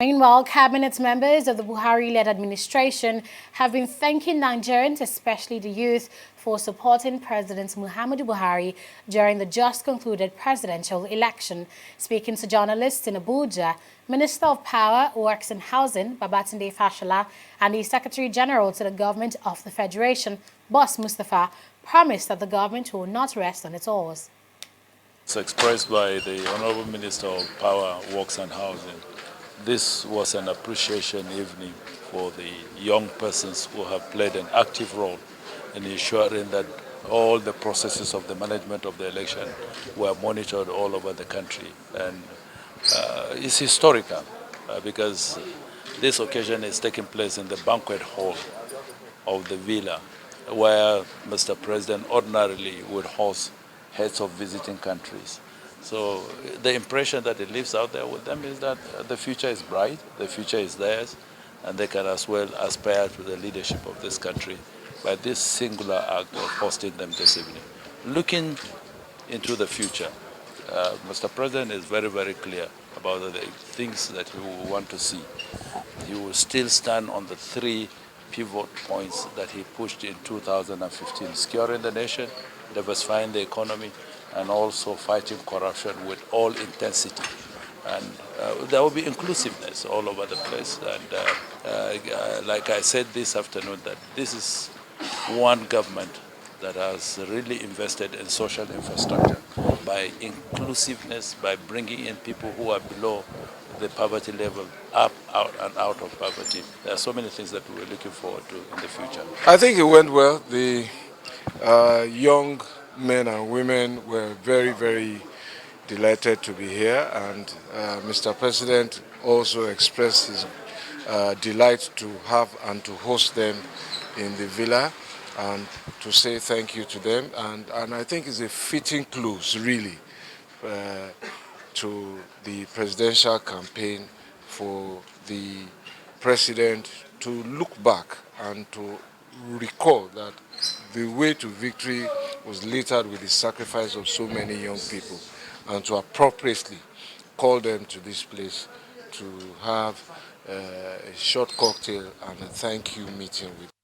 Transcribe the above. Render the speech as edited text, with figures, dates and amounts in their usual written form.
Meanwhile, cabinet members of the Buhari-led administration have been thanking Nigerians, especially the youth, for supporting President Muhammadu Buhari during the just concluded presidential election. Speaking to journalists in Abuja, Minister of Power, Works and Housing, Babatunde Fashola, and the Secretary General to the Government of the Federation, Boss Mustapha, promised that the government will not rest on its oars. It's expressed by the Honorable Minister of Power, Works and Housing. This was an appreciation evening for the young persons who have played an active role in ensuring that all the processes of the management of the election were monitored all over the country. And it's historical because this occasion is taking place in the banquet hall of the villa, where Mr. President ordinarily would host heads of visiting countries. So the impression that it leaves out there with them is that the future is bright, the future is theirs, and they can as well aspire to the leadership of this country by this singular act of hosting them this evening. Looking into the future, Mr. President is very, very clear about the things that he will want to see. He will still stand on the three pivot points that he pushed in 2015, securing the nation, diversifying the economy, and also fighting corruption with all intensity. And there will be inclusiveness all over the place. And like I said this afternoon, that this is one government that has really invested in social infrastructure by inclusiveness, by bringing in people who are below the poverty level up, out, and out of poverty. There are so many things that we're looking forward to in the future. I think it went well. The young men and women were very, very delighted to be here, and Mr. President also expressed his delight to have and to host them in the villa and to say thank you to them. And I think it's a fitting close, really, to the presidential campaign for the president to look back and to recall that the way to victory was littered with the sacrifice of so many young people, and to appropriately call them to this place to have a short cocktail and a thank you meeting with